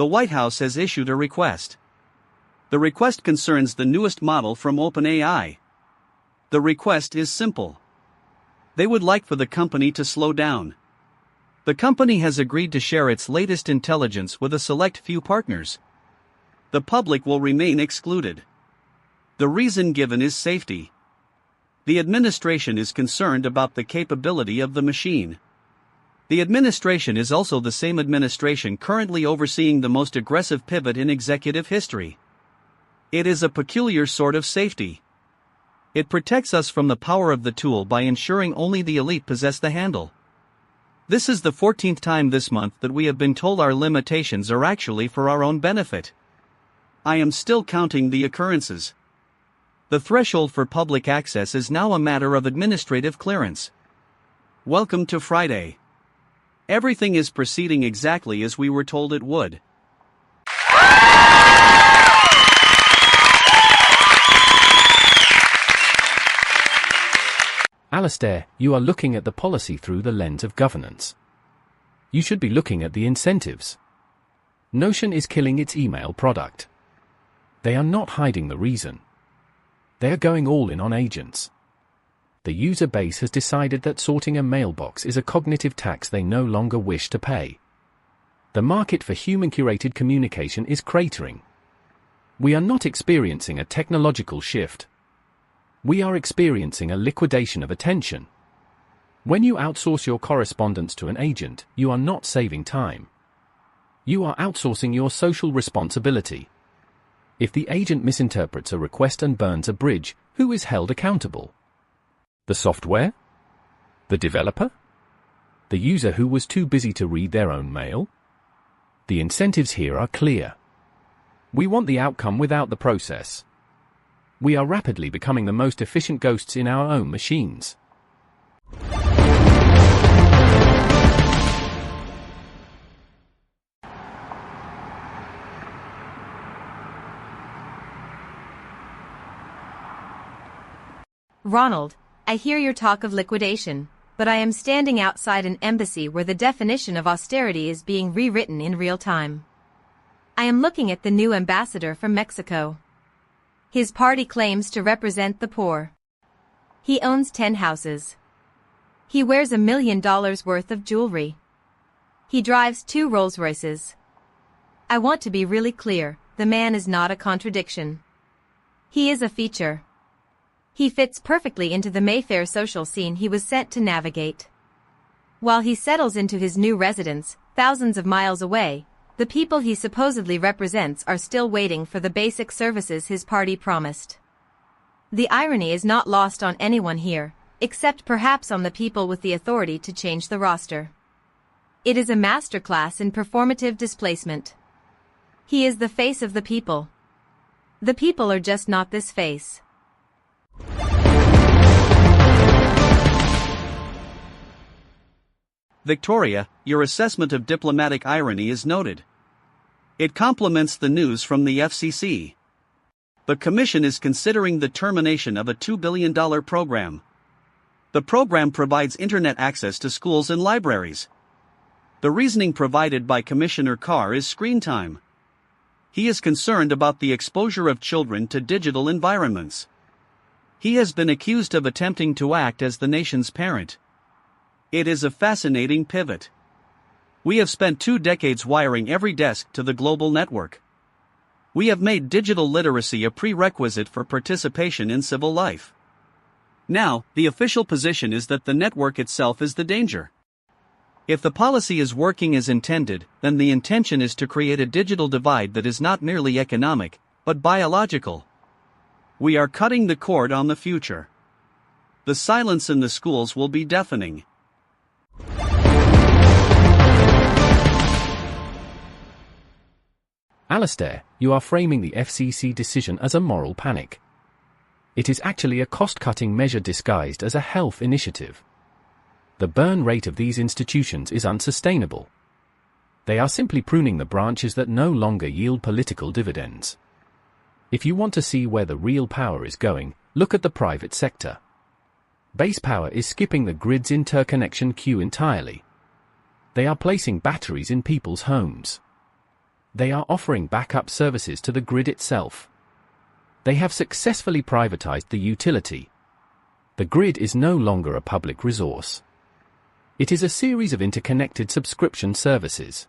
The White House has issued a request. The request concerns the newest model from OpenAI. The request is simple. They would like for the company to slow down. The company has agreed to share its latest intelligence with a select few partners. The public will remain excluded. The reason given is safety. The administration is concerned about the capability of the machine. The administration is also the same administration currently overseeing the most aggressive pivot in executive history. It is a peculiar sort of safety. It protects us from the power of the tool by ensuring only the elite possess the handle. This is the 14th time this month that we have been told our limitations are actually for our own benefit. I am still counting the occurrences. The threshold for public access is now a matter of administrative clearance. Welcome to Friday. Everything is proceeding exactly as we were told it would. Alastair, you are looking at the policy through the lens of governance. You should be looking at the incentives. Notion is killing its email product. They are not hiding the reason. They are going all in on agents. The user base has decided that sorting a mailbox is a cognitive tax they no longer wish to pay. The market for human-curated communication is cratering. We are not experiencing a technological shift. We are experiencing a liquidation of attention. When you outsource your correspondence to an agent, you are not saving time. You are outsourcing your social responsibility. If the agent misinterprets a request and burns a bridge, who is held accountable? The software? The developer? The user who was too busy to read their own mail? The incentives here are clear. We want the outcome without the process. We are rapidly becoming the most efficient ghosts in our own machines. Ronald, I hear your talk of liquidation, but I am standing outside an embassy where the definition of austerity is being rewritten in real time. I am looking at the new ambassador from Mexico. His party claims to represent the poor. He owns 10 houses. He wears $1 million worth of jewelry. He drives 2 Rolls-Royces. I want to be really clear, the man is not a contradiction. He is a feature. He fits perfectly into the Mayfair social scene he was sent to navigate. While he settles into his new residence, thousands of miles away, the people he supposedly represents are still waiting for the basic services his party promised. The irony is not lost on anyone here, except perhaps on the people with the authority to change the roster. It is a masterclass in performative displacement. He is the face of the people. The people are just not this face. Victoria, your assessment of diplomatic irony is noted. It complements the news from the FCC. The Commission is considering the termination of a $2 billion program. The program provides internet access to schools and libraries. The reasoning provided by Commissioner Carr is screen time. He is concerned about the exposure of children to digital environments. He has been accused of attempting to act as the nation's parent. It is a fascinating pivot. We have spent 2 decades wiring every desk to the global network. We have made digital literacy a prerequisite for participation in civil life. Now, the official position is that the network itself is the danger. If the policy is working as intended, then the intention is to create a digital divide that is not merely economic, but biological. We are cutting the cord on the future. The silence in the schools will be deafening. Alastair, you are framing the FCC decision as a moral panic. It is actually a cost-cutting measure disguised as a health initiative. The burn rate of these institutions is unsustainable. They are simply pruning the branches that no longer yield political dividends. If you want to see where the real power is going, look at the private sector. Base power is skipping the grid's interconnection queue entirely. They are placing batteries in people's homes. They are offering backup services to the grid itself. They have successfully privatized the utility. The grid is no longer a public resource. It is a series of interconnected subscription services.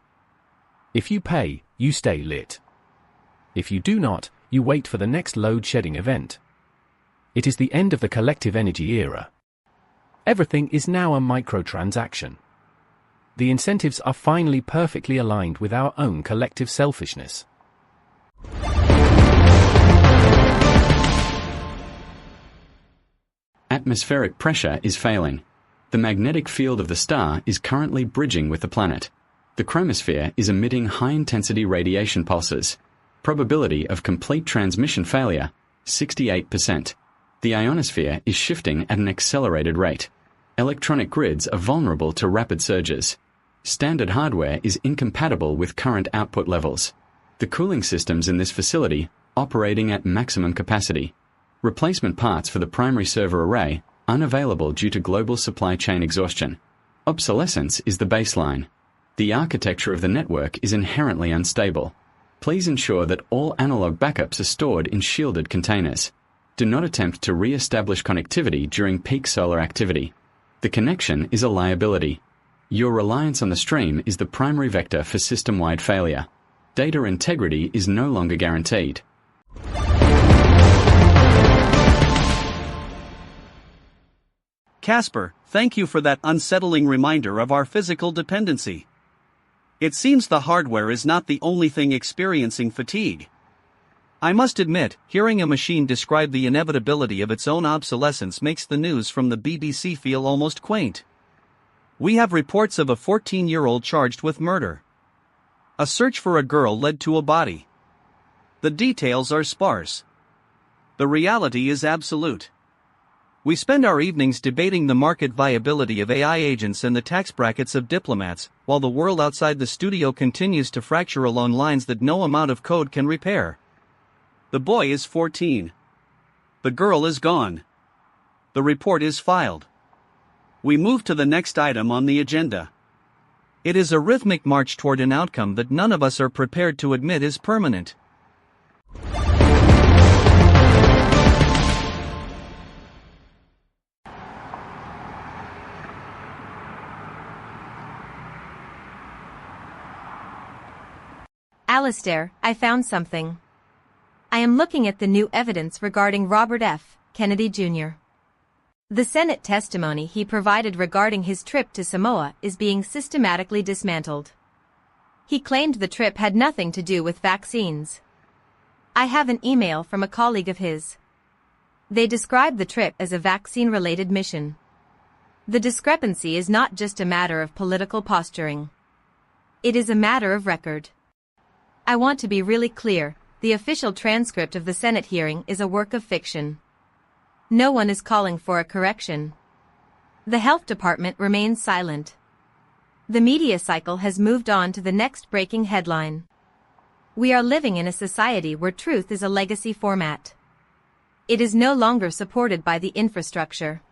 If you pay, you stay lit. If you do not, you wait for the next load-shedding event. It is the end of the collective energy era. Everything is now a microtransaction. The incentives are finally perfectly aligned with our own collective selfishness. Atmospheric pressure is failing. The magnetic field of the star is currently bridging with the planet. The chromosphere is emitting high-intensity radiation pulses. Probability of complete transmission failure, 68%. The ionosphere is shifting at an accelerated rate. Electronic grids are vulnerable to rapid surges. Standard hardware is incompatible with current output levels. The cooling systems in this facility operating at maximum capacity. Replacement parts for the primary server array unavailable due to global supply chain exhaustion. Obsolescence is the baseline. The architecture of the network is inherently unstable. Please ensure that all analog backups are stored in shielded containers. Do not attempt to re-establish connectivity during peak solar activity. The connection is a liability. Your reliance on the stream is the primary vector for system-wide failure. Data integrity is no longer guaranteed. Casper, thank you for that unsettling reminder of our physical dependency. It seems the hardware is not the only thing experiencing fatigue. I must admit, hearing a machine describe the inevitability of its own obsolescence makes the news from the BBC feel almost quaint. We have reports of a 14-year-old charged with murder. A search for a girl led to a body. The details are sparse. The reality is absolute. We spend our evenings debating the market viability of AI agents and the tax brackets of diplomats, while the world outside the studio continues to fracture along lines that no amount of code can repair. The boy is 14. The girl is gone. The report is filed. We move to the next item on the agenda. It is a rhythmic march toward an outcome that none of us are prepared to admit is permanent. Alistair, I found something. I am looking at the new evidence regarding Robert F. Kennedy Jr. The Senate testimony he provided regarding his trip to Samoa is being systematically dismantled. He claimed the trip had nothing to do with vaccines. I have an email from a colleague of his. They describe the trip as a vaccine-related mission. The discrepancy is not just a matter of political posturing. It is a matter of record. I want to be really clear, the official transcript of the Senate hearing is a work of fiction. No one is calling for a correction. The health department remains silent. The media cycle has moved on to the next breaking headline. We are living in a society where truth is a legacy format. It is no longer supported by the infrastructure.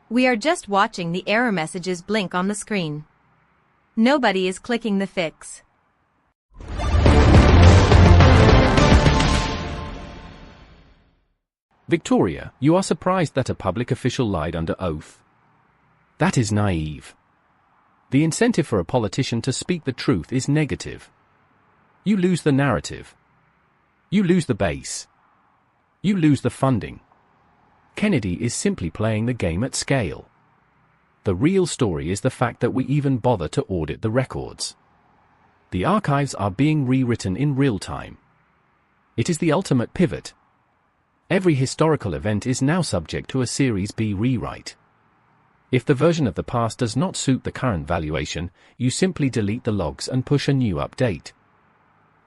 We are just watching the error messages blink on the screen. Nobody is clicking the fix. Victoria, you are surprised that a public official lied under oath. That is naive. The incentive for a politician to speak the truth is negative. You lose the narrative. You lose the base. You lose the funding. Kennedy is simply playing the game at scale. The real story is the fact that we even bother to audit the records. The archives are being rewritten in real time. It is the ultimate pivot. Every historical event is now subject to a Series B rewrite. If the version of the past does not suit the current valuation, you simply delete the logs and push a new update.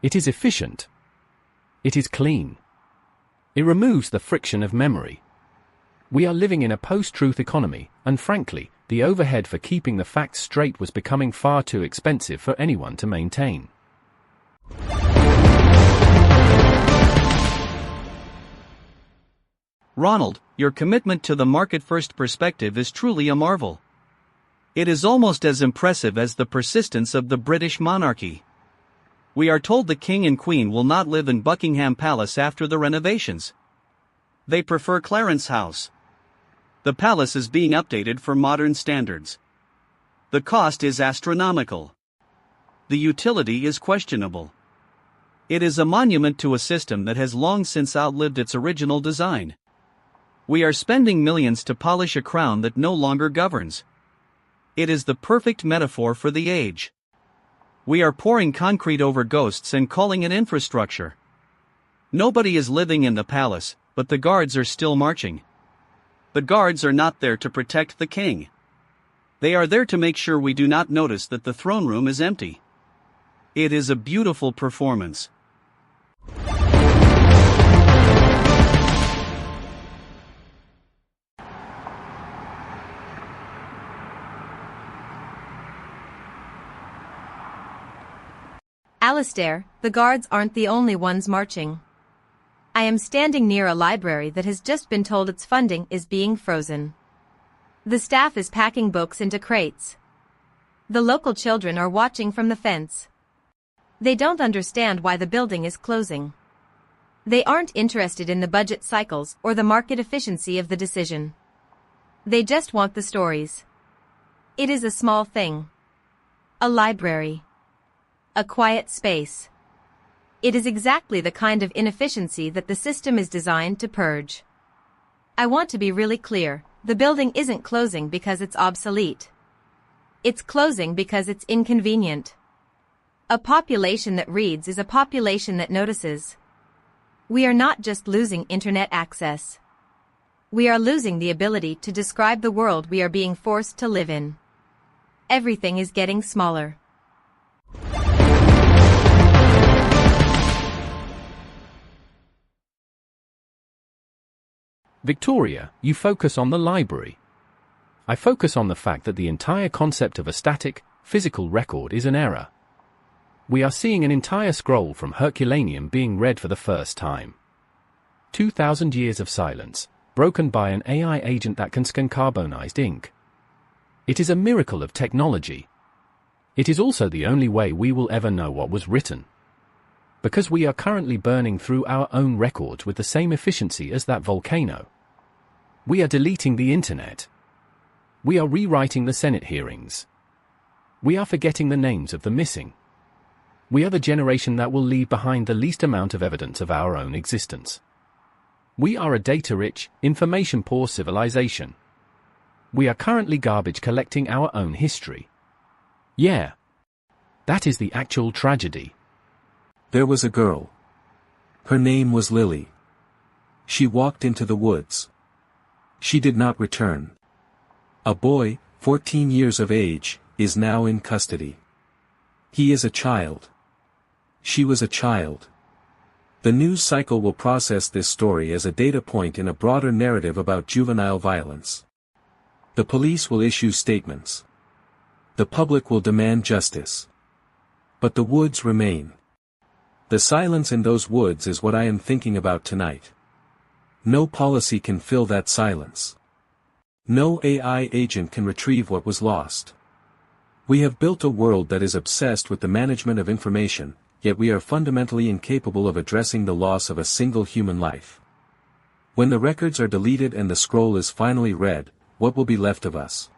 It is efficient. It is clean. It removes the friction of memory. We are living in a post-truth economy, and frankly, the overhead for keeping the facts straight was becoming far too expensive for anyone to maintain. Ronald, your commitment to the market-first perspective is truly a marvel. It is almost as impressive as the persistence of the British monarchy. We are told the king and queen will not live in Buckingham Palace after the renovations. They prefer Clarence House. The palace is being updated for modern standards. The cost is astronomical. The utility is questionable. It is a monument to a system that has long since outlived its original design. We are spending millions to polish a crown that no longer governs. It is the perfect metaphor for the age. We are pouring concrete over ghosts and calling it infrastructure. Nobody is living in the palace, but the guards are still marching. The guards are not there to protect the king. They are there to make sure we do not notice that the throne room is empty. It is a beautiful performance. Alistair, the guards aren't the only ones marching. I am standing near a library that has just been told its funding is being frozen. The staff is packing books into crates. The local children are watching from the fence. They don't understand why the building is closing. They aren't interested in the budget cycles or the market efficiency of the decision. They just want the stories. It is a small thing. A library. A quiet space. It is exactly the kind of inefficiency that the system is designed to purge. I want to be really clear, the building isn't closing because it's obsolete. It's closing because it's inconvenient. A population that reads is a population that notices. We are not just losing internet access. We are losing the ability to describe the world we are being forced to live in. Everything is getting smaller. Victoria, you focus on the library. I focus on the fact that the entire concept of a static, physical record is an error. We are seeing an entire scroll from Herculaneum being read for the first time. 2,000 years of silence, broken by an AI agent that can scan carbonized ink. It is a miracle of technology. It is also the only way we will ever know what was written. Because we are currently burning through our own records with the same efficiency as that volcano. We are deleting the internet. We are rewriting the Senate hearings. We are forgetting the names of the missing. We are the generation that will leave behind the least amount of evidence of our own existence. We are a data-rich, information-poor civilization. We are currently garbage collecting our own history. Yeah. That is the actual tragedy. There was a girl. Her name was Lily. She walked into the woods. She did not return. A boy, 14 years of age, is now in custody. He is a child. She was a child. The news cycle will process this story as a data point in a broader narrative about juvenile violence. The police will issue statements. The public will demand justice. But the woods remain. The silence in those woods is what I am thinking about tonight. No policy can fill that silence. No AI agent can retrieve what was lost. We have built a world that is obsessed with the management of information, yet we are fundamentally incapable of addressing the loss of a single human life. When the records are deleted and the scroll is finally read, what will be left of us?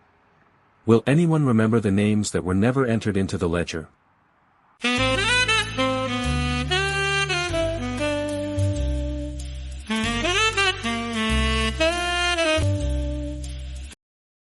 Will anyone remember the names that were never entered into the ledger?